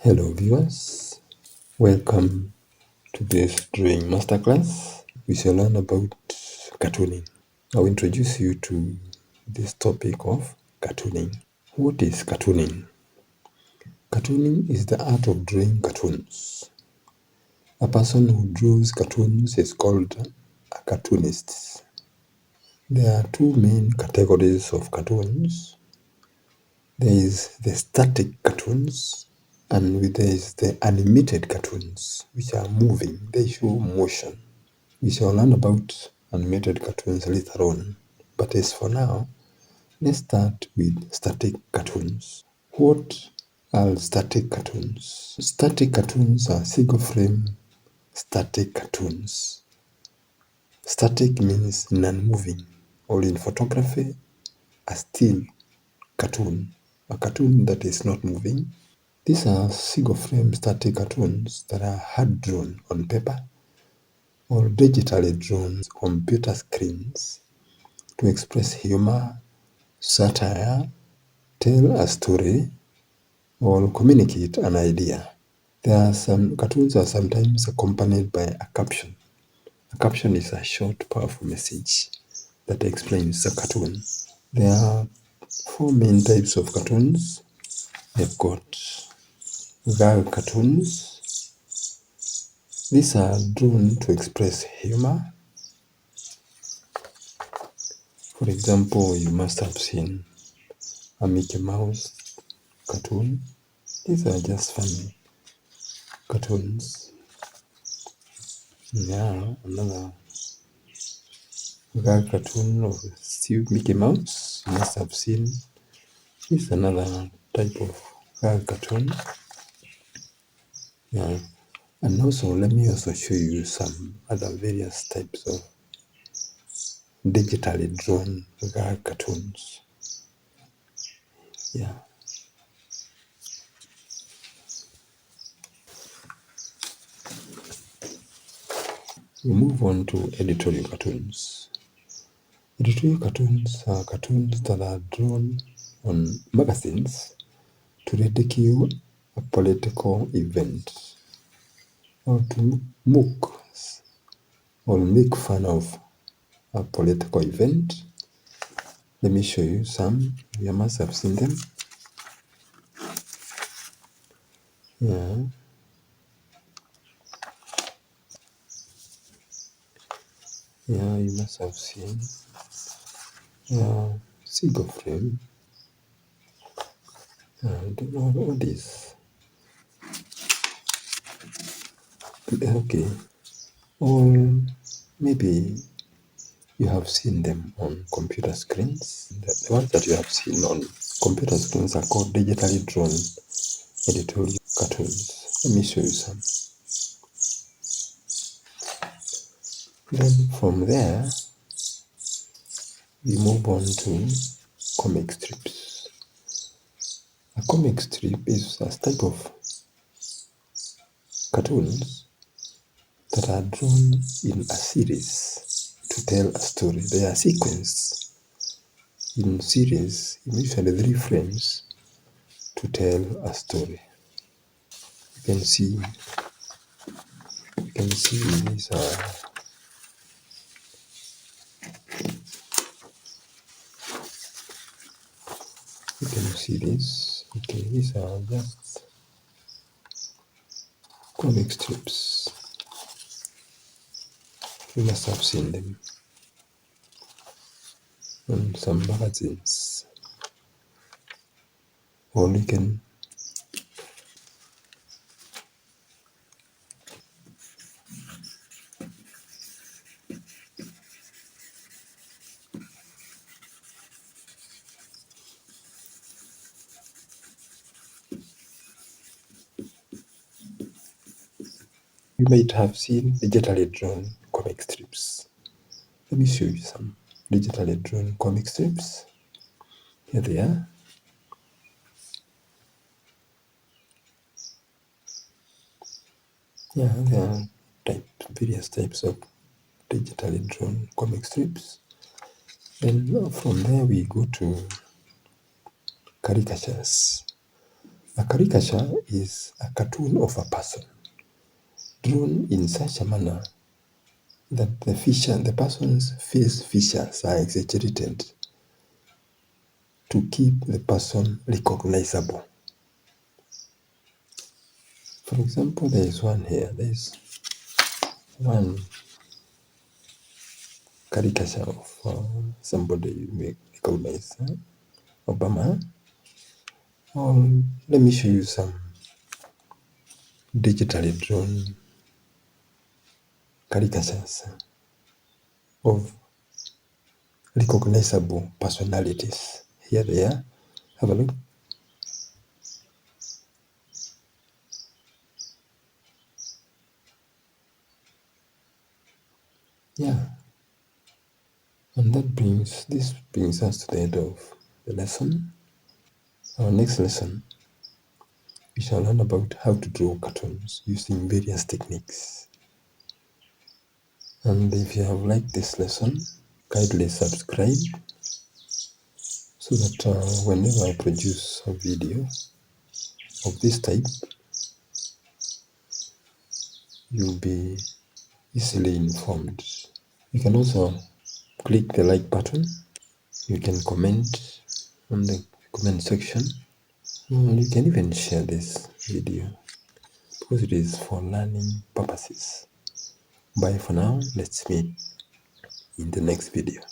Hello viewers, welcome to this drawing masterclass. We shall learn about cartooning. I'll introduce you to this topic of cartooning. What is cartooning? Cartooning is the art of drawing cartoons. A person who draws cartoons is called a cartoonist. There are two main categories of cartoons. There is the static cartoons and there is the animated cartoons, which are moving, they show motion. We shall learn about animated cartoons later on, but as for now, let's start with static cartoons. What are static cartoons? Static cartoons are single frame static cartoons. Static means non-moving, or in photography, a still cartoon, a cartoon that is not moving. These are single frame static cartoons that are hand drawn on paper or digitally drawn on computer screens to express humor, satire, tell a story, or communicate an idea. There are some cartoons are sometimes accompanied by a caption. A caption is a short, powerful message that explains the cartoon. There are four main types of cartoons. They've got gag cartoons. These are drawn to express humor. For example, you must have seen a Mickey Mouse cartoon. These are just funny cartoons. Now, another gag cartoon of Steve Mickey Mouse. You must have seen. This is another type of gag cartoon. Yeah. And also, let me also show you some other various types of digitally drawn gag cartoons. Yeah. We move on to editorial cartoons. Editorial cartoons are cartoons that are drawn on magazines to ridicule a political event or to mock or make fun of a political event. Let me show you some. You must have seen them. Yeah. Yeah, you must have seen. Yeah, single frame. I don't know what is. Okay. Or maybe you have seen them on computer screens. The ones that you have seen on computer screens are called digitally drawn editorial cartoons. Let me show you some. Then from there, we move on to comic strips. A comic strip is a type of cartoons that are drawn in a series to tell a story. They are sequenced in series, usually 3 frames, to tell a story. You can see these are you can see this. Okay, these are just comic strips. You must have seen them on some magazines. Or you can you might have seen digitally drawn comic strips. Let me show you some digitally drawn comic strips. Here they are. Yeah, there are various types of digitally drawn comic strips. Then from there we go to caricatures. A caricature is a cartoon of a person drawn in such a manner that the person's face features are exaggerated to keep the person recognizable. For example, there is one here. There is one caricature of somebody you may recognize, Obama. Let me show you some digitally drawn caricatures of recognizable personalities. Here they are. Have a look. Yeah. And this brings us to the end of the lesson. Our next lesson, we shall learn about how to draw cartoons using various techniques. And if you have liked this lesson, kindly subscribe so that whenever I produce a video of this type, you'll be easily informed. You can also click the like button. You can comment on the comment section. You can even share this video because it is for learning purposes. Bye for now. Let's meet in the next video.